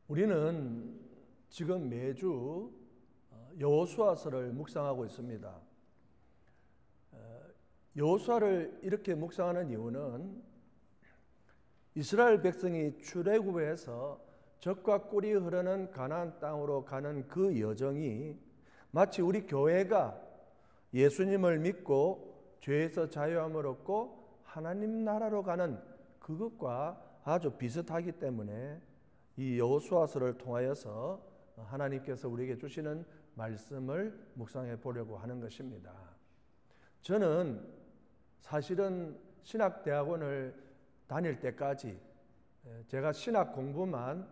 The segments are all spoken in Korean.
우리는 지금 매주 여호수아서를 묵상하고 있습니다. 여호수아를 이렇게 묵상하는 이유는 이스라엘 백성이 출애굽에서 젖과 꿀이 흐르는 가나안 땅으로 가는 그 여정이 마치 우리 교회가 예수님을 믿고 죄에서 자유함을 얻고 하나님 나라로 가는 그것과 아주 비슷하기 때문에 이 여호수아서를 통하여서 하나님께서 우리에게 주시는 말씀을 묵상해 보려고 하는 것입니다. 저는 사실은 신학대학원을 다닐 때까지 제가 신학 공부만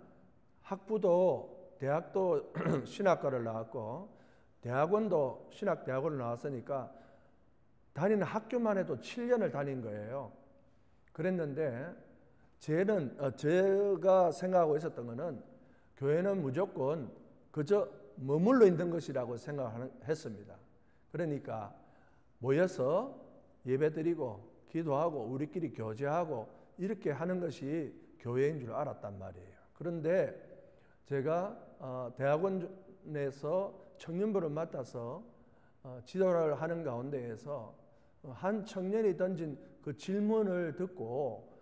학부도 대학도 신학과를 나왔고 대학원도 신학대학원을 나왔으니까 다니는 학교만 해도 7년을 다닌 거예요. 그랬는데 제가 생각하고 있었던 것은 교회는 무조건 그저 머물러 있는 것이라고 생각했습니다. 그러니까 모여서 예배드리고 기도하고 우리끼리 교제하고 이렇게 하는 것이 교회인 줄 알았단 말이에요. 그런데 제가 대학원에서 청년부를 맡아서 지도를 하는 가운데에서 한 청년이 던진 그 질문을 듣고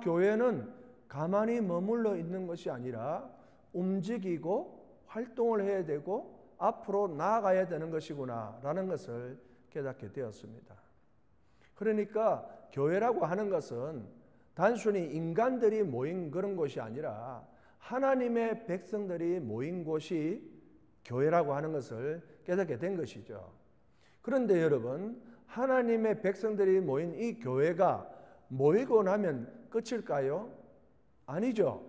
교회는 가만히 머물러 있는 것이 아니라 움직이고 활동을 해야 되고 앞으로 나아가야 되는 것이구나 라는 것을 깨닫게 되었습니다. 그러니까 교회라고 하는 것은 단순히 인간들이 모인 그런 곳이 아니라 하나님의 백성들이 모인 곳이 교회라고 하는 것을 깨닫게 된 것이죠. 그런데 여러분, 하나님의 백성들이 모인 이 교회가 모이고 나면 끝일까요? 아니죠.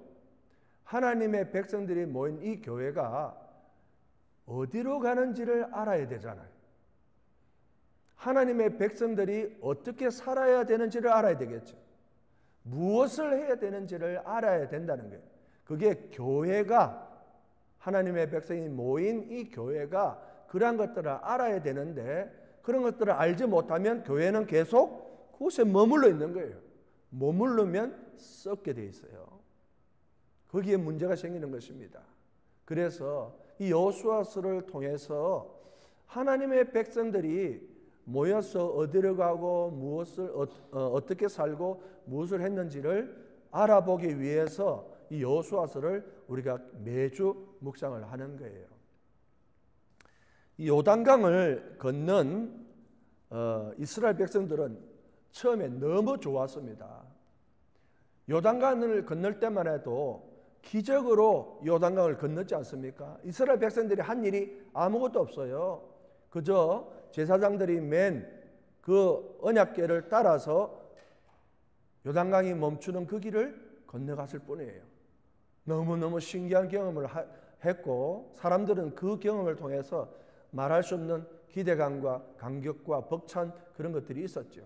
하나님의 백성들이 모인 이 교회가 어디로 가는지를 알아야 되잖아요. 하나님의 백성들이 어떻게 살아야 되는지를 알아야 되겠죠. 무엇을 해야 되는지를 알아야 된다는 거예요. 그게 교회가, 하나님의 백성이 모인 이 교회가 그러한 것들을 알아야 되는데 그런 것들을 알지 못하면 교회는 계속 그곳에 머물러 있는 거예요. 머무르면 썩게 돼 있어요. 거기에 문제가 생기는 것입니다. 그래서 이 여호수아서를 통해서 하나님의 백성들이 모여서 어디로 가고 무엇을 어떻게 살고 무엇을 했는지를 알아보기 위해서 이 여호수아서를 우리가 매주 묵상을 하는 거예요. 이 요단강을 건넌 이스라엘 백성들은 처음에 너무 좋았습니다. 요단강을 건널 때만 해도 기적으로 요단강을 건넜지 않습니까? 이스라엘 백성들이 한 일이 아무것도 없어요. 그저 제사장들이 맨 그 언약궤를 따라서 요단강이 멈추는 그 길을 건너갔을 뿐이에요. 너무너무 신기한 경험을 했고 사람들은 그 경험을 통해서 말할 수 없는 기대감과 감격과 벅찬 그런 것들이 있었죠.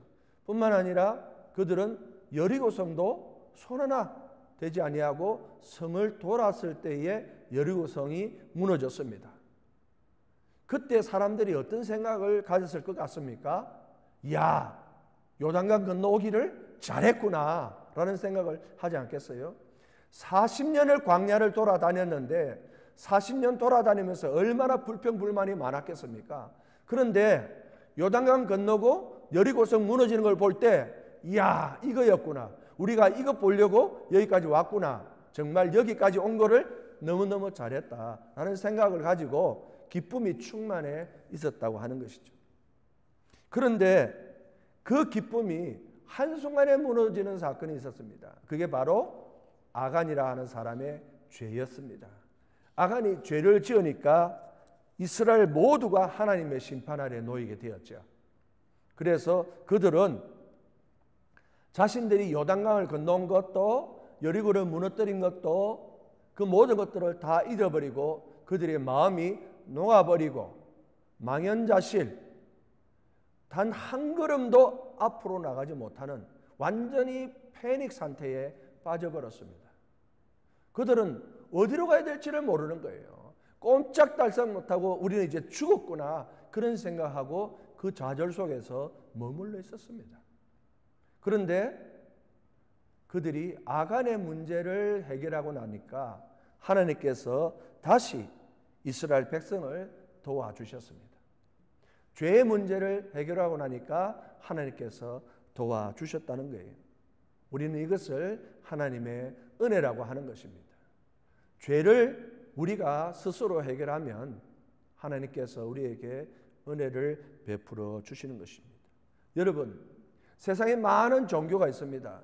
뿐만 아니라 그들은 여리고성도 손 하나 되지 아니하고 성을 돌았을 때에 여리고성이 무너졌습니다. 그때 사람들이 어떤 생각을 가졌을 것 같습니까? 야, 요단강 건너오기를 잘했구나 라는 생각을 하지 않겠어요? 40년을 광야를 돌아다녔는데 40년 돌아다니면서 얼마나 불평불만이 많았겠습니까? 그런데 요단강 건너고 여리고성 무너지는 걸 볼 때 이야, 이거였구나. 우리가 이거 보려고 여기까지 왔구나. 정말 여기까지 온 거를 너무너무 잘했다라는 생각을 가지고 기쁨이 충만해 있었다고 하는 것이죠. 그런데 그 기쁨이 한순간에 무너지는 사건이 있었습니다. 그게 바로 아간이라 하는 사람의 죄였습니다. 아간이 죄를 지으니까 이스라엘 모두가 하나님의 심판 아래 놓이게 되었죠. 그래서 그들은 자신들이 요단강을 건너온 것도 여리고를 무너뜨린 것도 그 모든 것들을 다 잊어버리고 그들의 마음이 녹아버리고 망연자실 단 한 걸음도 앞으로 나가지 못하는 완전히 패닉 상태에 빠져버렸습니다. 그들은 어디로 가야 될지를 모르는 거예요. 꼼짝달싹 못하고 우리는 이제 죽었구나 그런 생각하고 그 좌절 속에서 머물러 있었습니다. 그런데 그들이 아간의 문제를 해결하고 나니까 하나님께서 다시 이스라엘 백성을 도와주셨습니다. 죄의 문제를 해결하고 나니까 하나님께서 도와주셨다는 거예요. 우리는 이것을 하나님의 은혜라고 하는 것입니다. 죄를 우리가 스스로 해결하면 하나님께서 우리에게 은혜를 베풀어 주시는 것입니다. 여러분, 세상에 많은 종교가 있습니다.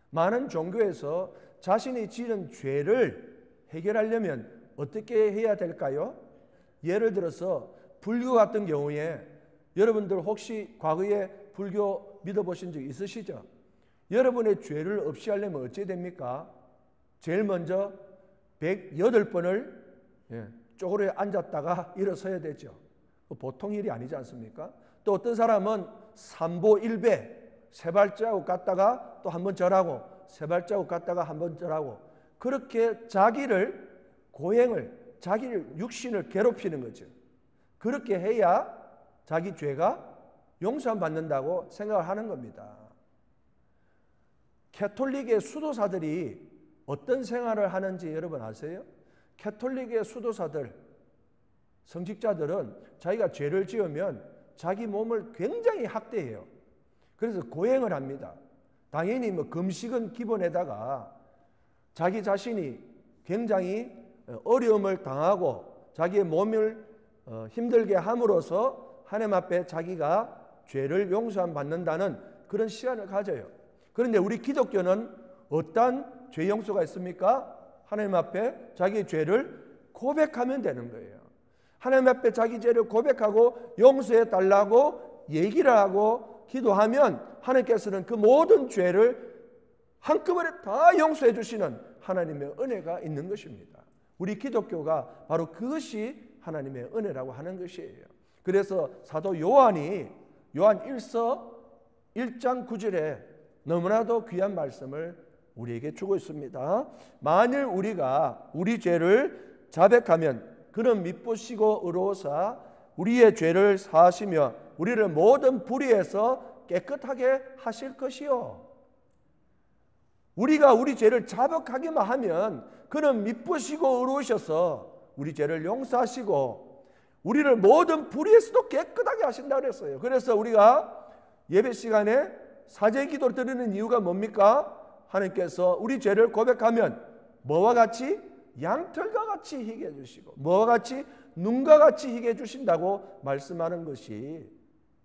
많은 종교에서 자신이 지은 죄를 해결하려면 어떻게 해야 될까요? 예를 들어서 불교 같은 경우에 여러분들 혹시 과거에 불교 믿어보신 적 있으시죠? 여러분의 죄를 없이 하려면 어찌 됩니까? 제일 먼저 108번을 쪼그려 앉았다가 일어서야 되죠. 보통 일이 아니지 않습니까? 또 어떤 사람은 삼보 일배, 세 발자국 갔다가 또 한 번 절하고 세 발자국 갔다가 한 번 절하고 그렇게 자기를 자기를 육신을 괴롭히는 거죠. 그렇게 해야 자기 죄가 용서함 받는다고 생각을 하는 겁니다. 캐톨릭의 수도사들이 어떤 생활을 하는지 여러분 아세요? 캐톨릭의 수도사들, 성직자들은 자기가 죄를 지으면 자기 몸을 굉장히 학대해요. 그래서 고행을 합니다. 당연히 금식은 기본에다가 자기 자신이 굉장히 어려움을 당하고 자기의 몸을 힘들게 함으로써 하나님 앞에 자기가 죄를 용서함 받는다는 그런 시간을 가져요. 그런데 우리 기독교는 어떤 죄 용서가 있습니까? 하나님 앞에 자기 죄를 고백하면 되는 거예요. 하나님 앞에 자기 죄를 고백하고 용서해 달라고 얘기를 하고 기도하면 하나님께서는 그 모든 죄를 한꺼번에 다 용서해 주시는 하나님의 은혜가 있는 것입니다. 우리 기독교가 바로 그것이 하나님의 은혜라고 하는 것이에요. 그래서 사도 요한이 요한 1서 1장 9절에 너무나도 귀한 말씀을 우리에게 주고 있습니다. 만일 우리가 우리 죄를 자백하면 그는 미쁘시고 의로우사 우리의 죄를 사하시며 우리를 모든 불의에서 깨끗하게 하실 것이요. 우리가 우리 죄를 자백하기만 하면 그는 미쁘시고 의로우셔서 우리 죄를 용서하시고 우리를 모든 불의에서도 깨끗하게 하신다고 그랬어요. 그래서 우리가 예배 시간에 사제 기도를 드리는 이유가 뭡니까? 하나님께서 우리 죄를 고백하면 뭐와 같이? 양털과 같이 희게 해주시고 뭐와 같이? 눈과 같이 희게 해주신다고 말씀하는 것이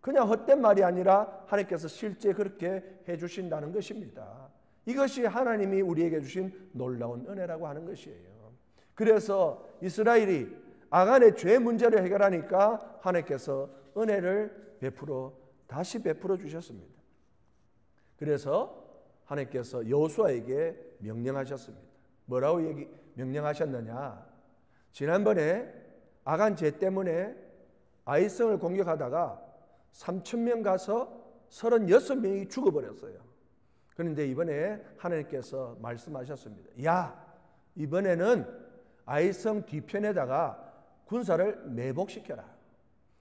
그냥 헛된 말이 아니라 하나님께서 실제 그렇게 해주신다는 것입니다. 이것이 하나님이 우리에게 주신 놀라운 은혜라고 하는 것이에요. 그래서 이스라엘이 아간의 죄 문제를 해결하니까 하나님께서 은혜를 다시 베풀어 주셨습니다. 그래서 하나님께서 여호수아에게 명령하셨습니다. 뭐라고 명령하셨느냐? 지난번에 아간 죄 때문에 아이성을 공격하다가 3,000명 가서 36명이 죽어버렸어요. 그런데 이번에 하나님께서 말씀하셨습니다. 야, 이번에는 아이성 뒤편에다가 군사를 매복시켜라.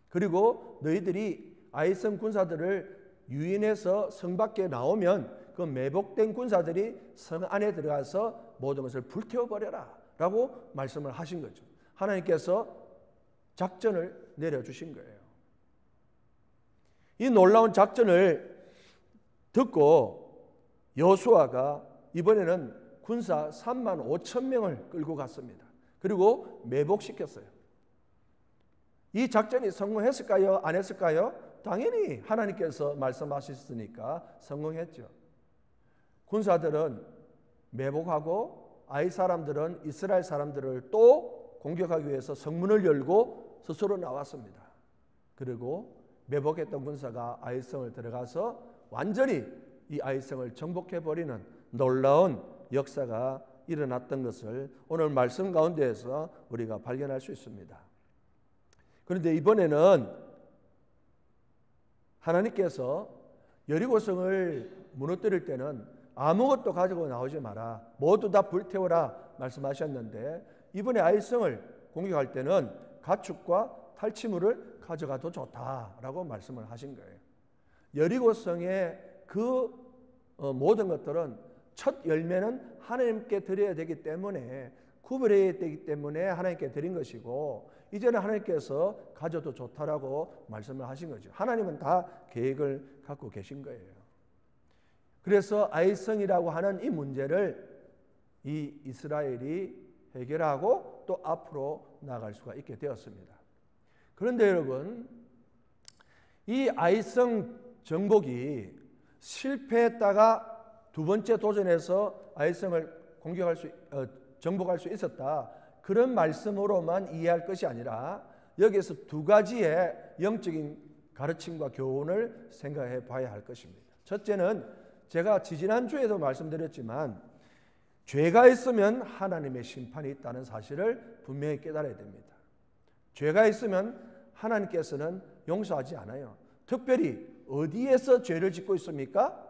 그리고 너희들이 아이성 군사들을 유인해서 성 밖에 나오면 그 매복된 군사들이 성 안에 들어가서 모든 것을 불태워버려라 라고 말씀을 하신 거죠. 하나님께서 작전을 내려주신 거예요. 이 놀라운 작전을 듣고 여호수아가 이번에는 군사 35,000명을 끌고 갔습니다. 그리고 매복시켰어요. 이 작전이 성공했을까요? 안 했을까요? 당연히 하나님께서 말씀하셨으니까 성공했죠. 군사들은 매복하고 아이 사람들은 이스라엘 사람들을 또 공격하기 위해서 성문을 열고 스스로 나왔습니다. 그리고 매복했던 군사가 아이성을 들어가서 완전히 이 아이성을 정복해버리는 놀라운 역사가 일어났던 것을 오늘 말씀 가운데에서 우리가 발견할 수 있습니다. 그런데 이번에는 하나님께서 여리고성을 무너뜨릴 때는 아무것도 가지고 나오지 마라. 모두 다 불태워라 말씀하셨는데 이번에 아이성을 공격할 때는 가축과 탈취물을 가져가도 좋다라고 말씀을 하신 거예요. 여리고성의 그 모든 것들은 첫 열매는 하나님께 드려야 되기 때문에 구별해야 되기 때문에 하나님께 드린 것이고 이제는 하나님께서 가져도 좋다라고 말씀을 하신 거죠. 하나님은 다 계획을 갖고 계신 거예요. 그래서 아이성이라고 하는 이 문제를 이 이스라엘이 해결하고 또 앞으로 나아갈 수가 있게 되었습니다. 그런데 여러분, 이 아이성 정복이 실패했다가 두 번째 도전에서 아이성을 정복할 수 있었다, 그런 말씀으로만 이해할 것이 아니라 여기에서 두 가지의 영적인 가르침과 교훈을 생각해 봐야 할 것입니다. 첫째는 제가 지지난주에도 말씀드렸지만 죄가 있으면 하나님의 심판이 있다는 사실을 분명히 깨달아야 됩니다. 죄가 있으면 하나님께서는 용서하지 않아요. 특별히 어디에서 죄를 짓고 있습니까?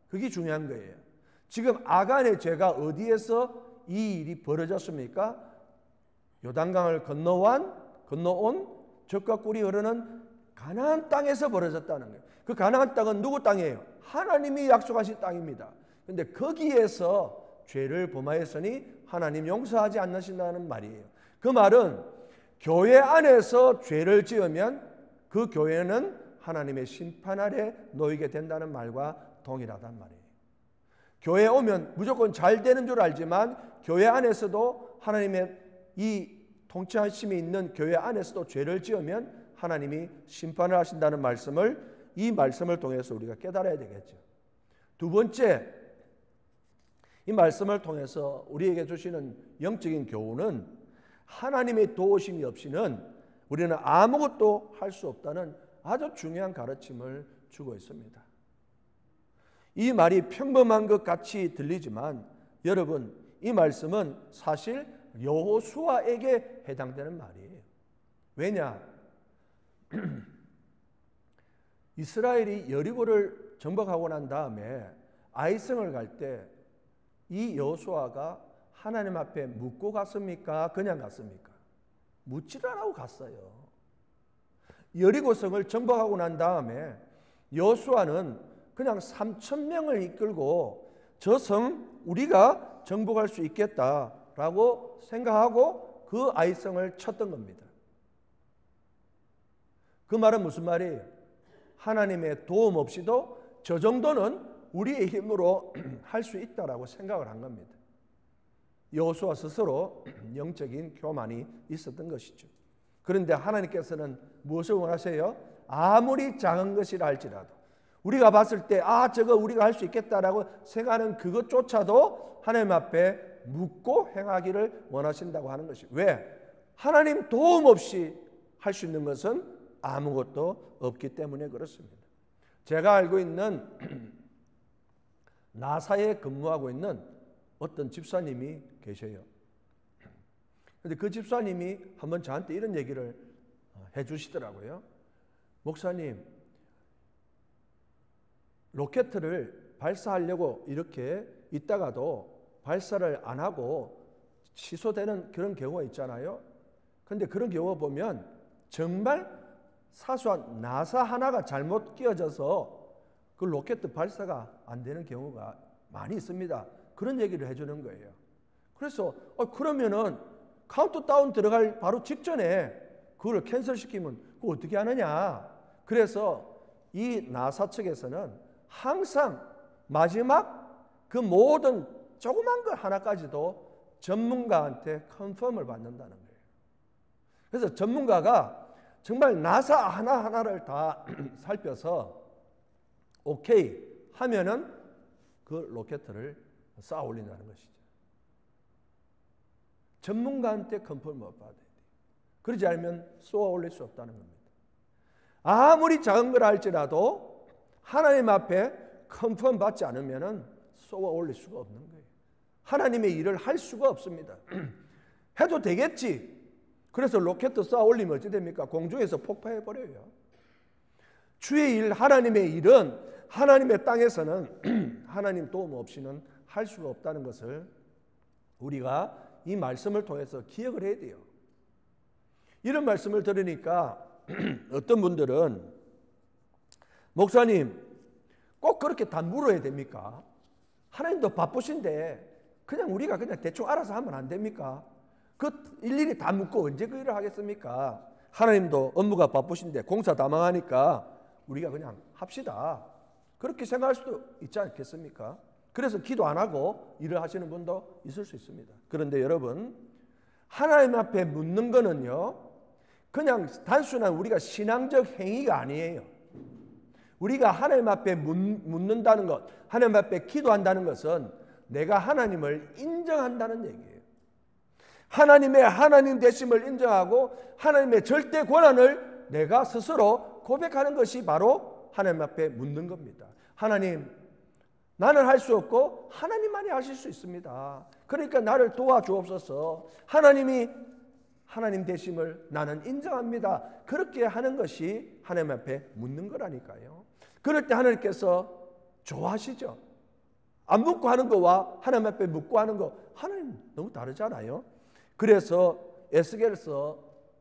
그게 중요한 거예요. 지금 아간의 죄가 어디에서 이 일이 벌어졌습니까? 요단강을 건너온 젖과 꿀이 흐르는 가나안 땅에서 벌어졌다는 거예요. 그 가나안 땅은 누구 땅이에요? 하나님이 약속하신 땅입니다. 그런데 거기에서 죄를 범하였으니 하나님 용서하지 않으신다는 말이에요. 그 말은 교회 안에서 죄를 지으면 그 교회는 하나님의 심판 아래 놓이게 된다는 말과 동일하단 말이에요. 교회에 오면 무조건 잘 되는 줄 알지만 교회 안에서도 하나님의 이 통치하심이 있는 교회 안에서도 죄를 지으면 하나님이 심판을 하신다는 말씀을 이 말씀을 통해서 우리가 깨달아야 되겠죠. 두 번째, 이 말씀을 통해서 우리에게 주시는 영적인 교훈은 하나님의 도우심이 없이는 우리는 아무것도 할 수 없다는 아주 중요한 가르침을 주고 있습니다. 이 말이 평범한 것 같이 들리지만 여러분, 이 말씀은 사실 여호수아에게 해당되는 말이에요. 왜냐? 이스라엘이 여리고를 정복하고 난 다음에 아이성을 갈 때 이 여호수아가 하나님 앞에 묻고 갔습니까? 그냥 갔습니까? 묻지를 않고 갔어요. 여리고성을 정복하고 난 다음에 여호수아는 그냥 3,000명을 이끌고 저 성 우리가 정복할 수 있겠다라고 생각하고 그 아이성을 쳤던 겁니다. 그 말은 무슨 말이에요? 하나님의 도움 없이도 저 정도는 우리의 힘으로 할 수 있다라고 생각을 한 겁니다. 여호수아 스스로 영적인 교만이 있었던 것이죠. 그런데 하나님께서는 무엇을 원하세요? 아무리 작은 것이라 할지라도 우리가 봤을 때 저거 우리가 할 수 있겠다라고 생각하는 그것조차도 하나님 앞에 묻고 행하기를 원하신다고 하는 것이, 왜? 하나님 도움 없이 할 수 있는 것은 아무것도 없기 때문에 그렇습니다. 제가 알고 있는 나사에 근무하고 있는 어떤 집사님이 계셔요. 그런데 그 집사님이 한번 저한테 이런 얘기를 해주시더라고요. 목사님, 로켓을 발사하려고 이렇게 있다가도 발사를 안 하고 취소되는 그런 경우가 있잖아요. 그런데 그런 경우 보면 정말 사소한 나사 하나가 잘못 끼어져서 그 로켓 발사가 안 되는 경우가 많이 있습니다. 그런 얘기를 해주는 거예요. 그래서 그러면은 카운트다운 들어갈 바로 직전에 그걸 캔슬시키면 그거 어떻게 하느냐. 그래서 이 나사 측에서는 항상 마지막 그 모든 조그만 것 하나까지도 전문가한테 컨펌을 받는다는 거예요. 그래서 전문가가 정말 나사 하나하나를 다 살펴서 오케이 하면은 그 로켓을 쌓아 올린다는 것이죠. 전문가한테 컨펌을 못 받아야 돼요. 그러지 않으면 쏘아 올릴 수 없다는 겁니다. 아무리 작은 걸 할지라도 하나님 앞에 컨펌 받지 않으면은 쏘아 올릴 수가 없는 거예요. 하나님의 일을 할 수가 없습니다. 해도 되겠지. 그래서 로켓 쏘아 올리면 어찌 됩니까? 공중에서 폭파해 버려요. 주의 일, 하나님의 일은 하나님의 땅에서는 하나님 도움 없이는 할 수가 없다는 것을 우리가 이 말씀을 통해서 기억을 해야 돼요. 이런 말씀을 들으니까 어떤 분들은 목사님 꼭 그렇게 다 물어야 됩니까? 하나님도 바쁘신데 그냥 우리가 그냥 대충 알아서 하면 안 됩니까? 그 일일이 다 묻고 언제 그 일을 하겠습니까? 하나님도 업무가 바쁘신데 공사 다 망하니까 우리가 그냥 합시다. 그렇게 생각할 수도 있지 않겠습니까? 그래서 기도 안 하고 일을 하시는 분도 있을 수 있습니다. 그런데 여러분, 하나님 앞에 묻는 거는요, 그냥 단순한 우리가 신앙적 행위가 아니에요. 우리가 하나님 앞에 묻는다는 것, 하나님 앞에 기도한다는 것은 내가 하나님을 인정한다는 얘기예요. 하나님의 하나님 되심을 인정하고 하나님의 절대 권한을 내가 스스로 고백하는 것이 바로 하나님 앞에 묻는 겁니다. 하나님, 나는 할 수 없고 하나님만이 하실 수 있습니다. 그러니까 나를 도와주옵소서. 하나님이 하나님 되심을 나는 인정합니다. 그렇게 하는 것이 하나님 앞에 묻는 거라니까요. 그럴 때 하나님께서 좋아하시죠. 안 묻고 하는 거와 하나님 앞에 묻고 하는 거, 하나님 너무 다르잖아요. 그래서 에스겔서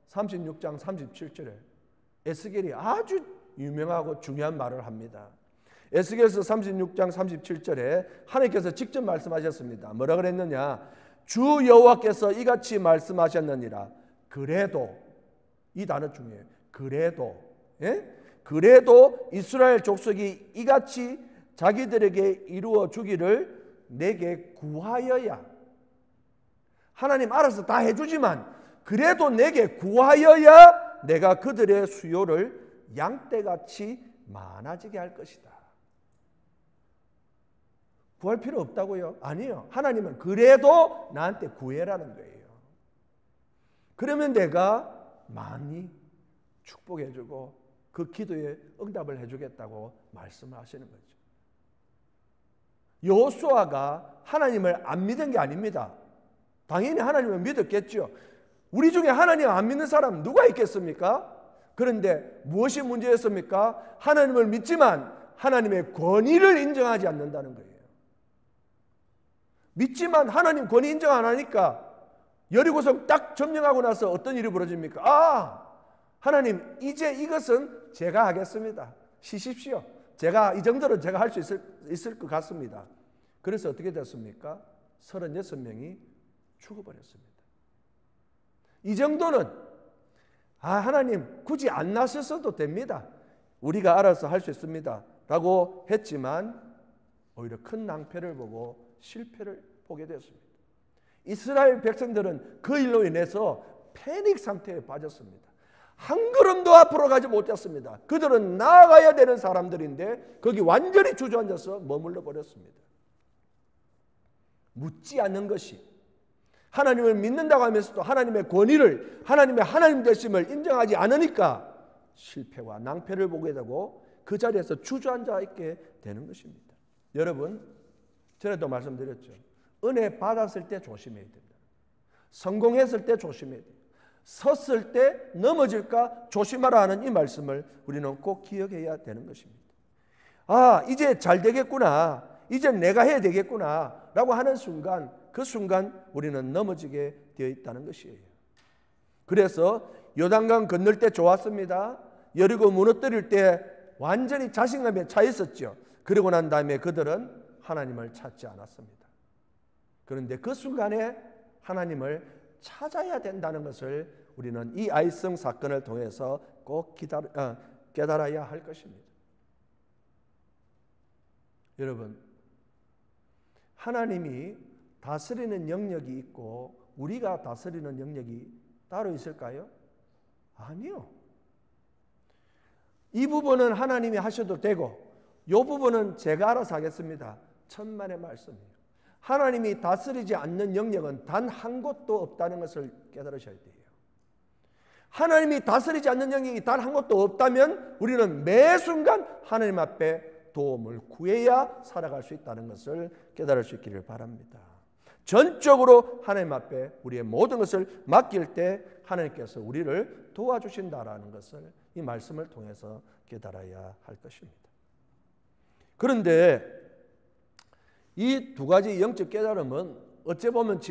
36장 37절에 에스겔이 아주 유명하고 중요한 말을 합니다. 에스겔서 36장 37절에 하나님께서 직접 말씀하셨습니다. 뭐라 그랬느냐? 주 여호와께서 이같이 말씀하셨느니라. 그래도, 이 단어 중요해요. 그래도, 예? 그래도 이스라엘 족속이 이같이 자기들에게 이루어 주기를 내게 구하여야. 하나님 알아서 다 해주지만 그래도 내게 구하여야 내가 그들의 수요를 양떼같이 많아지게 할 것이다. 구할 필요 없다고요? 아니요. 하나님은 그래도 나한테 구해라는 거예요. 그러면 내가 많이 축복해주고 그 기도에 응답을 해주겠다고 말씀을 하시는 거죠. 여호수아가 하나님을 안 믿은 게 아닙니다. 당연히 하나님을 믿었겠죠. 우리 중에 하나님 안 믿는 사람 누가 있겠습니까? 그런데 무엇이 문제였습니까? 하나님을 믿지만 하나님의 권위를 인정하지 않는다는 거예요. 믿지만 하나님 권위 인정 안 하니까 여리고성 딱 점령하고 나서 어떤 일이 벌어집니까? 아, 하나님 이제 이것은 제가 하겠습니다. 쉬십시오. 제가 이 정도는 제가 할 수 있을 것 같습니다. 그래서 어떻게 됐습니까? 36명이 죽어버렸습니다. 이 정도는 하나님 굳이 안 나서셔도 됩니다. 우리가 알아서 할 수 있습니다. 라고 했지만 오히려 큰 낭패를 보고 실패를 보게 되었습니다. 이스라엘 백성들은 그 일로 인해서 패닉 상태에 빠졌습니다. 한 걸음도 앞으로 가지 못했습니다. 그들은 나아가야 되는 사람들인데 거기 완전히 주저앉아서 머물러 버렸습니다. 묻지 않는 것이, 하나님을 믿는다고 하면서도 하나님의 권위를, 하나님의 하나님 되심을 인정하지 않으니까 실패와 낭패를 보게 되고 그 자리에서 주저앉아 있게 되는 것입니다. 여러분, 전에도 말씀드렸죠. 은혜 받았을 때 조심해야 됩니다. 성공했을 때 조심해야 됩니다. 섰을 때 넘어질까 조심하라 하는 이 말씀을 우리는 꼭 기억해야 되는 것입니다. 아, 이제 잘 되겠구나, 이제 내가 해야 되겠구나 라고 하는 순간, 그 순간 우리는 넘어지게 되어 있다는 것이에요. 그래서 요단강 건널 때 좋았습니다. 여리고 무너뜨릴 때 완전히 자신감에 차 있었죠. 그러고 난 다음에 그들은 하나님을 찾지 않았습니다. 그런데 그 순간에 하나님을 찾아야 된다는 것을 우리는 이 아이성 사건을 통해서 꼭 깨달아야 할 것입니다. 여러분, 하나님이 다스리는 영역이 있고 우리가 다스리는 영역이 따로 있을까요? 아니요. 이 부분은 하나님이 하셔도 되고 이 부분은 제가 알아서 하겠습니다. 천만의 말씀이에요. 하나님이 다스리지 않는 영역은 단 한 곳도 없다는 것을 깨달으셔야 돼요. 하나님이 다스리지 않는 영역이 단 한 곳도 없다면 우리는 매 순간 하나님 앞에 도움을 구해야 살아갈 수 있다는 것을 깨달을 수 있기를 바랍니다. 전적으로 하나님 앞에 우리의 모든 것을 맡길 때 하나님께서 우리를 도와주신다라는 것을 이 말씀을 통해서 깨달아야 할 것입니다. 그런데 이 두 가지 영적 깨달음은 어찌 보면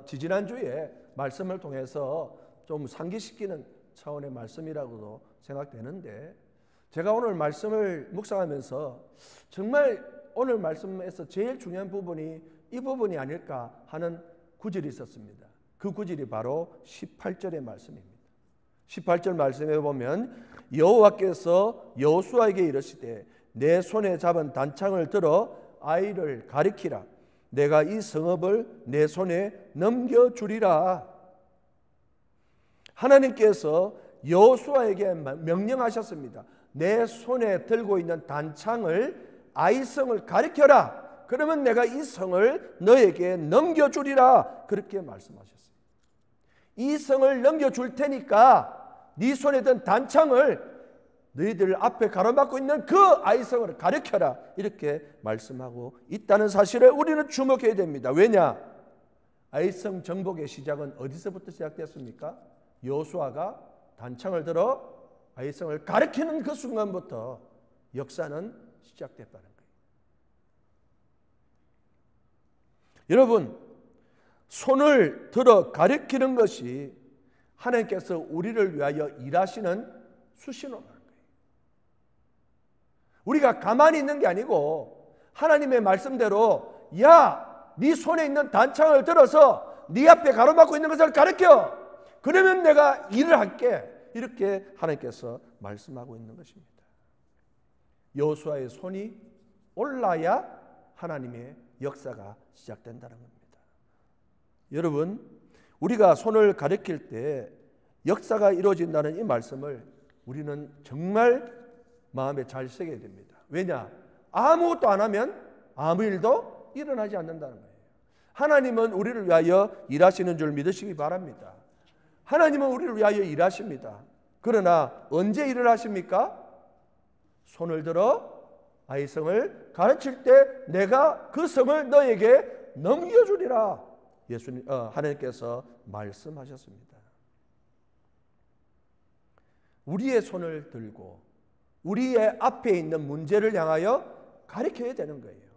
지지난주에 말씀을 통해서 좀 상기시키는 차원의 말씀이라고도 생각되는데, 제가 오늘 말씀을 묵상하면서 정말 오늘 말씀에서 제일 중요한 부분이 이 부분이 아닐까 하는 구절이 있었습니다. 그 구절이 바로 18절의 말씀입니다. 18절 말씀에 보면 여호와께서 여호수아에게 이르시되 내 손에 잡은 단창을 들어 아이를 가리키라. 내가 이 성읍을 내 손에 넘겨주리라. 하나님께서 여호수아에게 명령하셨습니다. 내 손에 들고 있는 단창을 아이성을 가리켜라. 그러면 내가 이 성을 너에게 넘겨주리라. 그렇게 말씀하셨어요. 이 성을 넘겨줄 테니까 네 손에 든 단창을 너희들 앞에 가로막고 있는 그 아이성을 가리켜라. 이렇게 말씀하고 있다는 사실에 우리는 주목해야 됩니다. 왜냐? 아이성 정복의 시작은 어디서부터 시작됐습니까? 여호수아가 단창을 들어 아이성을 가리키는 그 순간부터 역사는 시작됐다는 거예요. 여러분, 손을 들어 가리키는 것이 하나님께서 우리를 위하여 일하시는 수신호라는 거예요. 우리가 가만히 있는 게 아니고 하나님의 말씀대로 야, 네 손에 있는 단창을 들어서 네 앞에 가로막고 있는 것을 가리켜. 그러면 내가 일을 할게. 이렇게 하나님께서 말씀하고 있는 것입니다. 여호수아의 손이 올라야 하나님의 역사가 시작된다는 겁니다. 여러분, 우리가 손을 가리킬 때 역사가 이루어진다는 이 말씀을 우리는 정말 마음에 잘 새겨야 됩니다. 왜냐? 아무것도 안 하면 아무 일도 일어나지 않는다는 거예요. 하나님은 우리를 위하여 일하시는 줄 믿으시기 바랍니다. 하나님은 우리를 위하여 일하십니다. 그러나 언제 일을 하십니까? 손을 들어 아이성을 가르칠 때 내가 그 성을 너에게 넘겨주리라. 하나님께서 말씀하셨습니다. 우리의 손을 들고 우리의 앞에 있는 문제를 향하여 가리켜야 되는 거예요.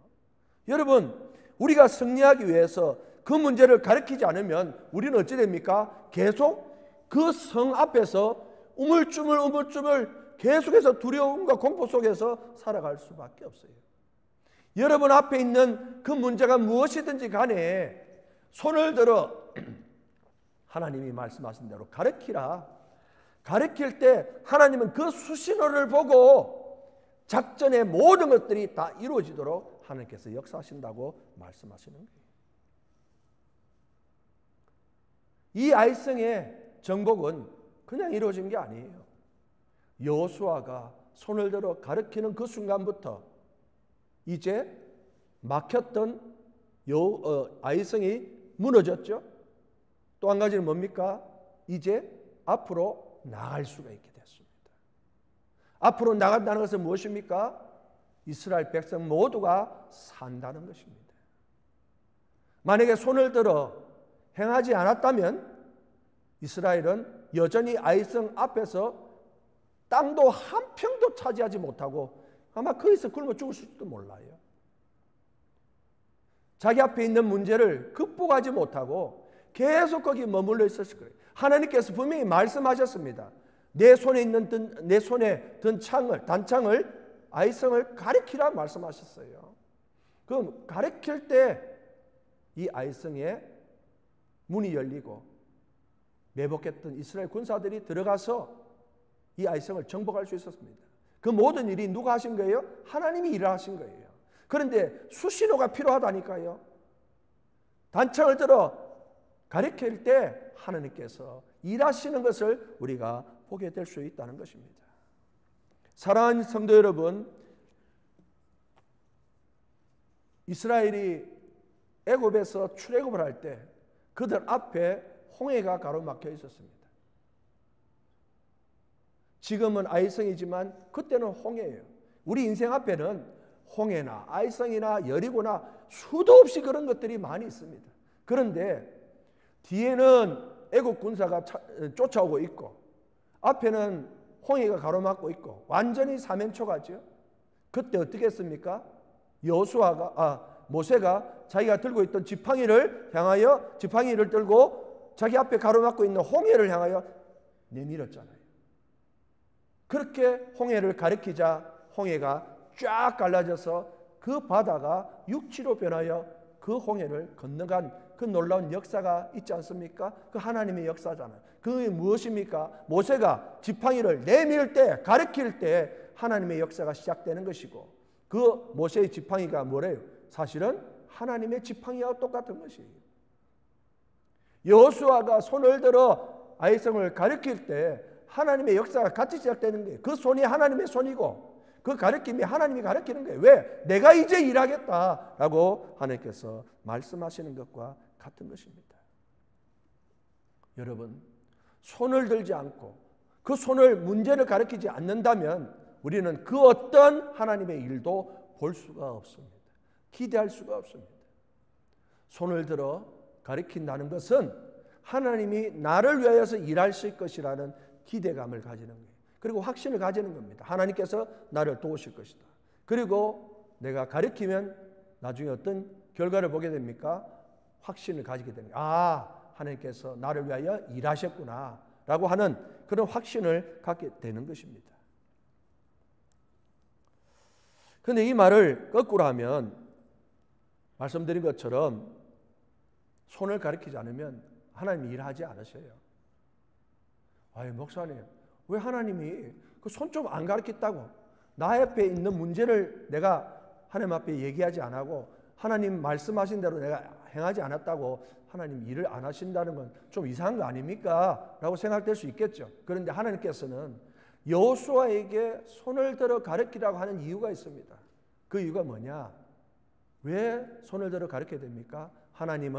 여러분, 우리가 승리하기 위해서 그 문제를 가리키지 않으면 우리는 어찌 됩니까? 계속 그 성 앞에서 우물쭈물 계속해서 두려움과 공포 속에서 살아갈 수밖에 없어요. 여러분 앞에 있는 그 문제가 무엇이든지 간에 손을 들어 하나님이 말씀하신 대로 가르치라. 가르칠 때 하나님은 그 수신호를 보고 작전의 모든 것들이 다 이루어지도록 하나님께서 역사하신다고 말씀하시는 거예요. 이 아이성의 정복은 그냥 이루어진 게 아니에요. 여호수아가 손을 들어 가르치는 그 순간부터 이제 막혔던 아이성이 무너졌죠. 또 한 가지는 뭡니까? 이제 앞으로 나갈 수가 있게 됐습니다. 앞으로 나간다는 것은 무엇입니까? 이스라엘 백성 모두가 산다는 것입니다. 만약에 손을 들어 행하지 않았다면 이스라엘은 여전히 아이성 앞에서 땅도 한 평도 차지하지 못하고 아마 거기서 굶어 죽을지도 몰라요. 자기 앞에 있는 문제를 극복하지 못하고 계속 거기 머물러 있었을 거예요. 하나님께서 분명히 말씀하셨습니다. 내 손에 든 단창을 아이성을 가리키라 말씀하셨어요. 그럼 가리킬 때 이 아이성의 문이 열리고 매복했던 이스라엘 군사들이 들어가서 이 아이성을 정복할 수 있었습니다. 그 모든 일이 누가 하신 거예요? 하나님이 일을 하신 거예요. 그런데 수신호가 필요하다니까요. 단창을 들어 가리킬 때 하나님께서 일하시는 것을 우리가 보게 될 수 있다는 것입니다. 사랑하는 성도 여러분, 이스라엘이 애굽에서 출애굽을 할 때 그들 앞에 홍해가 가로막혀 있었습니다. 지금은 아이성이지만 그때는 홍해예요. 우리 인생 앞에는 홍해나 아이성이나 여리고나 수도 없이 그런 것들이 많이 있습니다. 그런데 뒤에는 애국 군사가 쫓아오고 있고 앞에는 홍해가 가로막고 있고 완전히 사면초가죠. 그때 어떻게 했습니까? 모세가 자기가 들고 있던 지팡이를 들고 자기 앞에 가로막고 있는 홍해를 향하여 내밀었잖아요. 그렇게 홍해를 가리키자 홍해가 쫙 갈라져서 그 바다가 육지로 변하여 그 홍해를 건너간 그 놀라운 역사가 있지 않습니까? 그 하나님의 역사잖아요. 그게 무엇입니까? 모세가 지팡이를 내밀 때, 가르칠 때 하나님의 역사가 시작되는 것이고, 그 모세의 지팡이가 뭐래요? 사실은 하나님의 지팡이와 똑같은 것이에요. 여호수아가 손을 들어 아이성을 가르칠 때 하나님의 역사가 같이 시작되는 거예요. 그 손이 하나님의 손이고 그 가르침이 하나님이 가르치는 거예요. 왜? 내가 이제 일하겠다라고 하나님께서 말씀하시는 것과 같은 것입니다. 여러분, 손을 들지 않고 그 손을 문제를 가르치지 않는다면 우리는 그 어떤 하나님의 일도 볼 수가 없습니다. 기대할 수가 없습니다. 손을 들어 가르친다는 것은 하나님이 나를 위하여서 일하실 것이라는 기대감을 가지는 거예요. 그리고 확신을 가지는 겁니다. 하나님께서 나를 도우실 것이다. 그리고 내가 가르치면 나중에 어떤 결과를 보게 됩니까? 확신을 가지게 됩니다. 아, 하나님께서 나를 위하여 일하셨구나 라고 하는 그런 확신을 갖게 되는 것입니다. 그런데 이 말을 거꾸로 하면 말씀드린 것처럼 손을 가리키지 않으면 하나님이 일하지 않으셔요. 아이, 목사님, 왜 하나님이 그 손 좀 안 가르쳤다고 나 옆에 있는 문제를 내가 하나님 앞에 얘기하지 않고 하나님 말씀하신 대로 내가 행하지 않았다고 하나님 일을 안 하신다는 건 좀 이상한 거 아닙니까? 라고 생각될 수 있겠죠. 그런데 하나님께서는 여호수아에게 손을 들어 가르치라고 하는 이유가 있습니다. 그 이유가 뭐냐? 왜 손을 들어 가르쳐야 됩니까? 하나님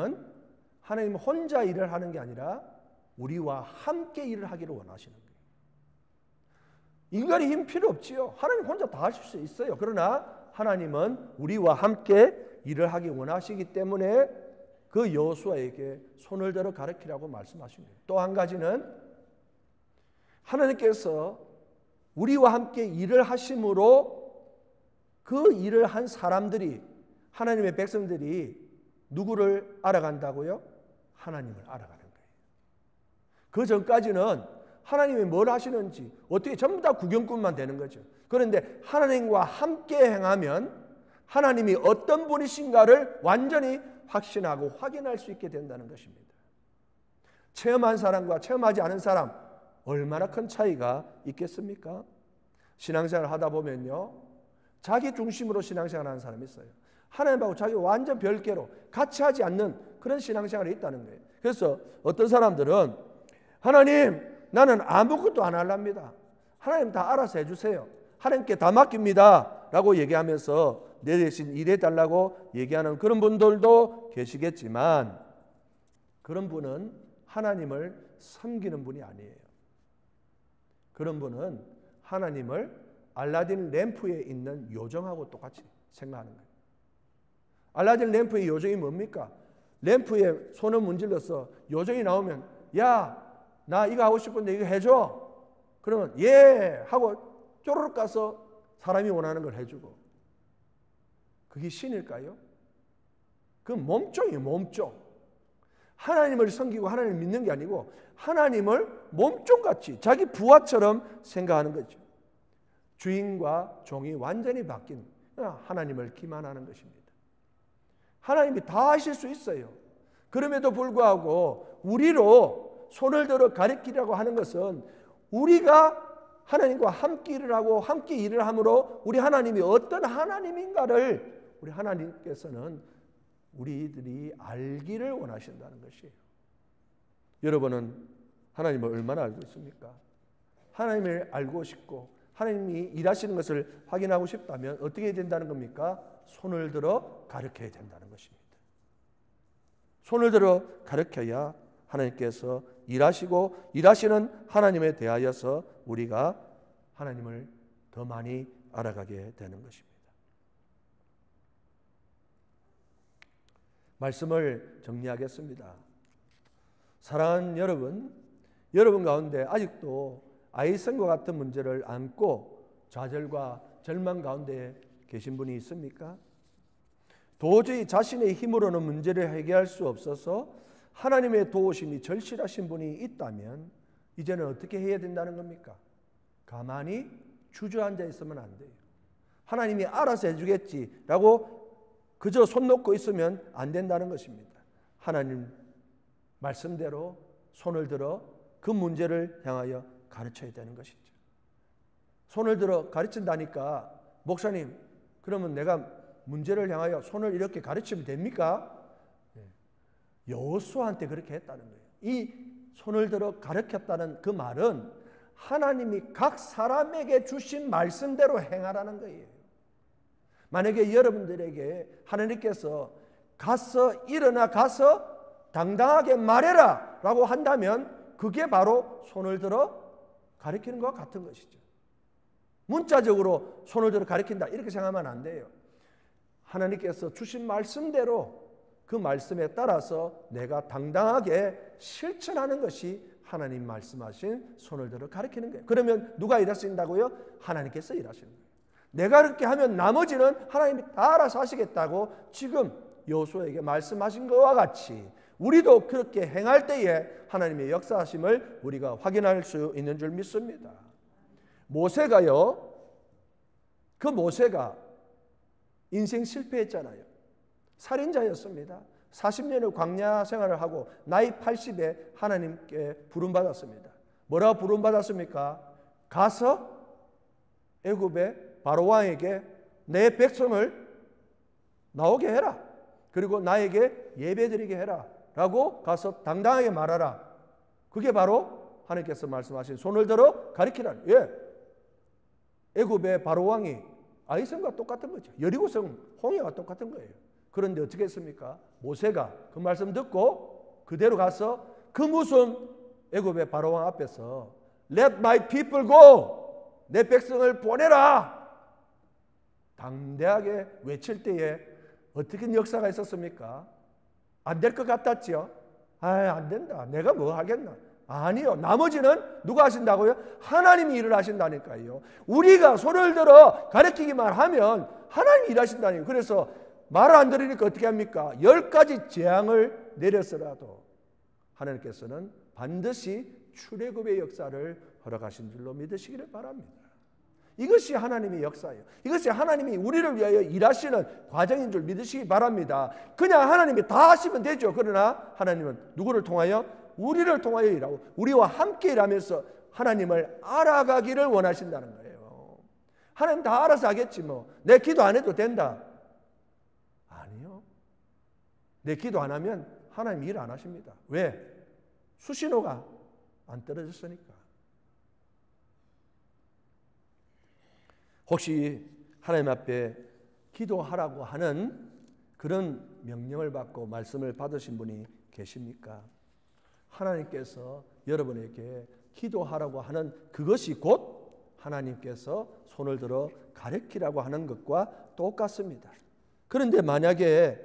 혼자 일을 하는 게 아니라 우리와 함께 일을 하기를 원하시는 거예요. 인간의 힘 필요 없지요. 하나님 혼자 다 하실 수 있어요. 그러나 하나님은 우리와 함께 일을 하기 원하시기 때문에 그 여호수아에게 손을 들어 가르치라고 말씀하신 거예요. 또 한 가지는 하나님께서 우리와 함께 일을 하심으로 그 일을 한 사람들이, 하나님의 백성들이 누구를 알아간다고요? 하나님을 알아가는 거예요. 그 전까지는 하나님이 뭘 하시는지 어떻게 전부 다 구경꾼만 되는 거죠. 그런데 하나님과 함께 행하면 하나님이 어떤 분이신가를 완전히 확신하고 확인할 수 있게 된다는 것입니다. 체험한 사람과 체험하지 않은 사람, 얼마나 큰 차이가 있겠습니까? 신앙생활을 하다 보면요, 자기 중심으로 신앙생활을 하는 사람이 있어요. 하나님하고 자기 완전 별개로 같이 하지 않는 그런 신앙생활이 있다는 거예요. 그래서 어떤 사람들은 하나님, 나는 아무것도 안 하랍니다. 하나님 다 알아서 해주세요. 하나님께 다 맡깁니다 라고 얘기하면서 내 대신 일해달라고 얘기하는 그런 분들도 계시겠지만, 그런 분은 하나님을 섬기는 분이 아니에요. 그런 분은 하나님을 알라딘 램프에 있는 요정하고 똑같이 생각하는 거예요. 알라딘 램프의 요정이 뭡니까? 램프에 손을 문질러서 요정이 나오면, 야, 나 이거 하고 싶은데 이거 해줘. 그러면 예 하고 쪼르륵 가서 사람이 원하는 걸 해주고. 그게 신일까요? 그건 몸종이에요. 몸종. 하나님을 섬기고 하나님을 믿는 게 아니고 하나님을 몸종같이 자기 부하처럼 생각하는 거죠. 주인과 종이 완전히 바뀐 하나님을 기만하는 것입니다. 하나님이 다 하실 수 있어요. 그럼에도 불구하고 우리로 손을 들어 가리키라고 하는 것은 우리가 하나님과 함께 일을 하고 함께 일을 함으로 우리 하나님이 어떤 하나님인가를 우리 하나님께서는 우리들이 알기를 원하신다는 것이에요. 여러분은 하나님을 얼마나 알고 있습니까? 하나님을 알고 싶고 하나님이 일하시는 것을 확인하고 싶다면 어떻게 해야 된다는 겁니까? 손을 들어 가르쳐야 된다는 것입니다. 손을 들어 가르쳐야 하나님께서 일하시고 일하시는 하나님에 대하여서 우리가 하나님을 더 많이 알아가게 되는 것입니다. 말씀을 정리하겠습니다. 사랑하는 여러분 가운데 아직도 아이성과 같은 문제를 안고 좌절과 절망 가운데 계신 분이 있습니까? 도저히 자신의 힘으로는 문제를 해결할 수 없어서 하나님의 도우심이 절실하신 분이 있다면 이제는 어떻게 해야 된다는 겁니까? 가만히 주저앉아 있으면 안 돼요. 하나님이 알아서 해주겠지라고 그저 손 놓고 있으면 안 된다는 것입니다. 하나님 말씀대로 손을 들어 그 문제를 향하여 가르쳐야 되는 것이죠. 손을 들어 가르친다니까 목사님 그러면 내가 문제를 향하여 손을 이렇게 가르치면 됩니까? 여호수아한테 그렇게 했다는 거예요. 이 손을 들어 가르쳤다는 그 말은 하나님이 각 사람에게 주신 말씀대로 행하라는 거예요. 만약에 여러분들에게 하나님께서 일어나 가서 당당하게 말해라 라고 한다면 그게 바로 손을 들어 가르치는 것과 같은 것이죠. 문자적으로 손을 들어 가르친다 이렇게 생각하면 안 돼요. 하나님께서 주신 말씀대로 그 말씀에 따라서 내가 당당하게 실천하는 것이 하나님 말씀하신 손을 들어 가르치는 거예요. 그러면 누가 일하신다고요? 하나님께서 일하시는 거예요. 내가 그렇게 하면 나머지는 하나님이 다 알아서 하시겠다고 지금 여호수아에게 말씀하신 것과 같이 우리도 그렇게 행할 때에 하나님의 역사하심을 우리가 확인할 수 있는 줄 믿습니다. 모세가요, 그 모세가 인생 실패했잖아요. 살인자였습니다. 40년의 광야 생활을 하고 나이 80에 하나님께 부름받았습니다. 뭐라고 부름받았습니까? 가서 애굽의 바로왕에게 내 백성을 나오게 해라. 그리고 나에게 예배드리게 해라. 라고 가서 당당하게 말하라. 그게 바로 하나님께서 말씀하신 손을 들어 가리키라. 예. 애굽의 바로왕이 아이성과 똑같은 거죠. 여리고성 홍해와 똑같은 거예요. 그런데 어떻게 했습니까? 모세가 그 말씀 듣고 그대로 가서 그 무슨 애굽의 바로왕 앞에서 Let my people go! 내 백성을 보내라! 당대하게 외칠 때에 어떻게 역사가 있었습니까? 안 될 것 같았죠? 안 된다. 내가 뭐 하겠나? 아니요. 나머지는 누가 하신다고요? 하나님이 일을 하신다니까요. 우리가 손을 들어 가르치기만 하면 하나님이 일하신다니까요. 그래서 말을 안 들으니까 어떻게 합니까? 10가지 재앙을 내렸으라도 하나님께서는 반드시 출애굽의 역사를 허락하신 줄로 믿으시기를 바랍니다. 이것이 하나님의 역사예요. 이것이 하나님이 우리를 위하여 일하시는 과정인 줄 믿으시기 바랍니다. 그냥 하나님이 다 하시면 되죠. 그러나 하나님은 누구를 통하여? 우리를 통하여 일하고 우리와 함께 일하면서 하나님을 알아가기를 원하신다는 거예요. 하나님 다 알아서 하겠지 뭐. 내 기도 안 해도 된다. 아니요. 내 기도 안 하면 하나님 일 안 하십니다. 왜? 수신호가 안 떨어졌으니까. 혹시 하나님 앞에 기도하라고 하는 그런 명령을 받고 말씀을 받으신 분이 계십니까? 하나님께서 여러분에게 기도하라고 하는 그것이 곧 하나님께서 손을 들어 가르치라고 하는 것과 똑같습니다. 그런데 만약에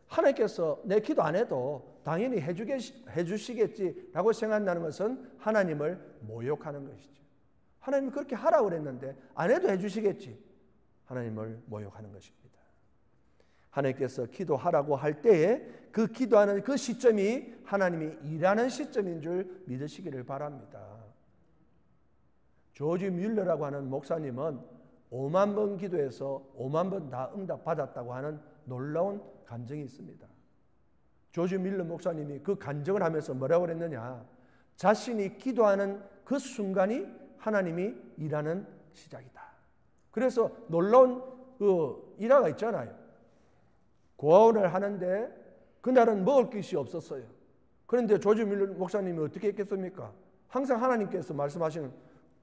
하나님께서 내 기도 안 해도 당연히 해주시겠지라고 생각한다는 것은 하나님을 모욕하는 것이죠. 하나님이 그렇게 하라고 그랬는데 안 해도 해주시겠지. 하나님을 모욕하는 것입니다. 하나님께서 기도하라고 할 때에 그 기도하는 그 시점이 하나님이 일하는 시점인 줄 믿으시기를 바랍니다. 조지 뮬러라고 하는 목사님은 5만 번 기도해서 5만 번 다 응답 받았다고 하는 놀라운 간증이 있습니다. 조지 뮬러 목사님이 그 간증을 하면서 뭐라고 그랬느냐? 자신이 기도하는 그 순간이 하나님이 일하는 시작이다. 그래서 놀라운 그 일화가 있잖아요. 고아원을 하는데 그날은 먹을 것이 없었어요. 그런데 조지 뮬러 목사님이 어떻게 했겠습니까? 항상 하나님께서 말씀하시는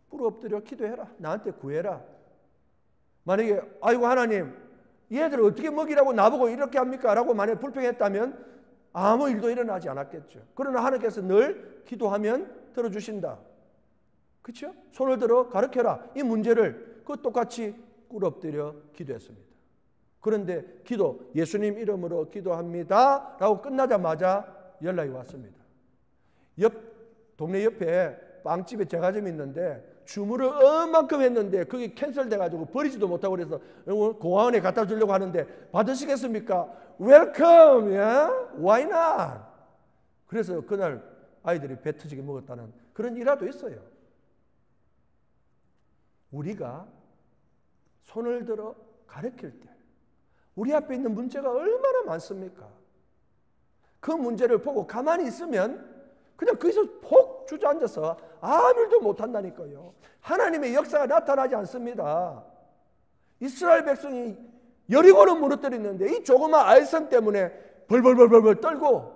뿔 엎드려 기도해라. 나한테 구해라. 만약에 아이고 하나님 얘들 어떻게 먹이라고 나보고 이렇게 합니까? 라고 만약에 불평했다면 아무 일도 일어나지 않았겠죠. 그러나 하나님께서 늘 기도하면 들어주신다. 그렇죠? 손을 들어 가르쳐라. 이 문제를 그 똑같이 꿇 엎드려 기도했습니다. 그런데 기도 예수님 이름으로 기도합니다 라고 끝나자마자 연락이 왔습니다. 동네 옆에 빵집에 제과점이 있는데 주문을 얼만큼 했는데 그게 캔슬돼가지고 버리지도 못하고 그래서 공항에 갖다 주려고 하는데 받으시겠습니까? 웰컴! Why not? 그래서 그날 아이들이 배 터지게 먹었다는 그런 일화도 있어요. 우리가 손을 들어 가르칠 때 우리 앞에 있는 문제가 얼마나 많습니까? 그 문제를 보고 가만히 있으면 그냥 거기서 폭 주저앉아서 아무 일도 못한다니까요. 하나님의 역사가 나타나지 않습니다. 이스라엘 백성이 여리고는 무너뜨렸는데 이 조그만 아이성 때문에 벌벌벌벌 떨고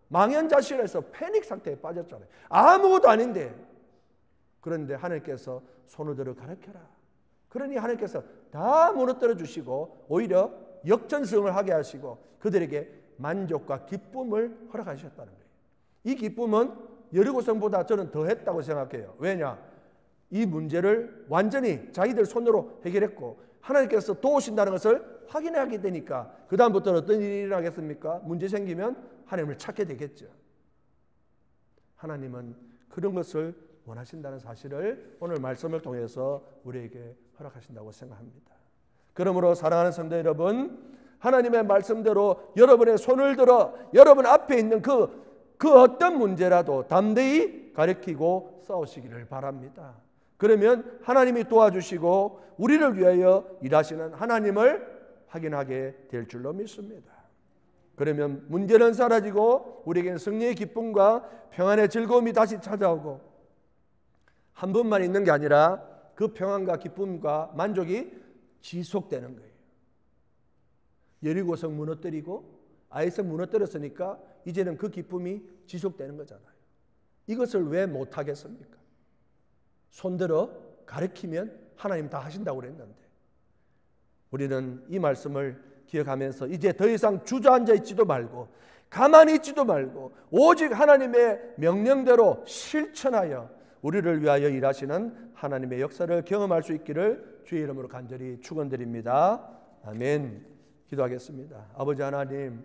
망연자실해서 패닉 상태에 빠졌잖아요. 아무것도 아닌데. 그런데 하나님께서 손을 들어 가르쳐라. 그러니 하나님께서 다 무너뜨려 주시고 오히려 역전승을 하게 하시고 그들에게 만족과 기쁨을 허락하셨다는 거예요. 이 기쁨은 여리고성보다 저는 더했다고 생각해요. 왜냐? 이 문제를 완전히 자기들 손으로 해결했고 하나님께서 도우신다는 것을 확인하게 되니까 그 다음부터는 어떤 일이 일어나겠습니까? 문제 생기면 하나님을 찾게 되겠죠. 하나님은 그런 것을 원하신다는 사실을 오늘 말씀을 통해서 우리에게 허락하신다고 생각합니다. 그러므로 사랑하는 성도 여러분, 하나님의 말씀대로 여러분의 손을 들어 여러분 앞에 있는 그 어떤 문제라도 담대히 가리키고 싸우시기를 바랍니다. 그러면 하나님이 도와주시고 우리를 위하여 일하시는 하나님을 확인하게 될 줄로 믿습니다. 그러면 문제는 사라지고 우리에게는 승리의 기쁨과 평안의 즐거움이 다시 찾아오고 한 번만 있는 게 아니라 그 평안과 기쁨과 만족이 지속되는 거예요. 여리고성 무너뜨리고 아이성 무너뜨렸으니까 이제는 그 기쁨이 지속되는 거잖아요. 이것을 왜 못하겠습니까? 손들어 가르치면 하나님 다 하신다고 그랬는데 우리는 이 말씀을 기억하면서 이제 더 이상 주저앉아 있지도 말고 가만히 있지도 말고 오직 하나님의 명령대로 실천하여 우리를 위하여 일하시는 하나님의 역사를 경험할 수 있기를 주의 이름으로 간절히 축원드립니다. 아멘. 기도하겠습니다. 아버지 하나님,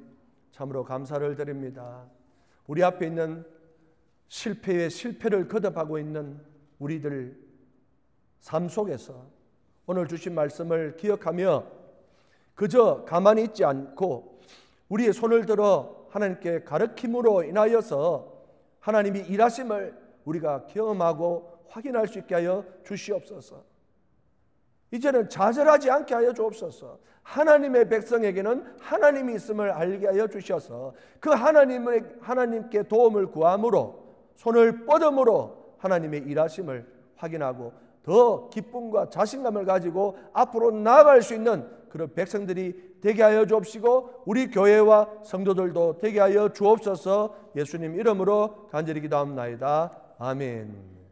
참으로 감사를 드립니다. 우리 앞에 있는 실패의 실패를 거듭하고 있는 우리들 삶 속에서 오늘 주신 말씀을 기억하며 그저 가만히 있지 않고 우리의 손을 들어 하나님께 가르침으로 인하여서 하나님이 일하심을 우리가 경험하고 확인할 수 있게 하여 주시옵소서. 이제는 좌절하지 않게 하여 주옵소서. 하나님의 백성에게는 하나님이 있음을 알게 하여 주셔서 그 하나님께 도움을 구함으로 손을 뻗음으로 하나님의 일하심을 확인하고 더 기쁨과 자신감을 가지고 앞으로 나아갈 수 있는 그런 백성들이 되게 하여 주옵시고 우리 교회와 성도들도 되게 하여 주옵소서. 예수님 이름으로 간절히 기도합나이다. 아멘.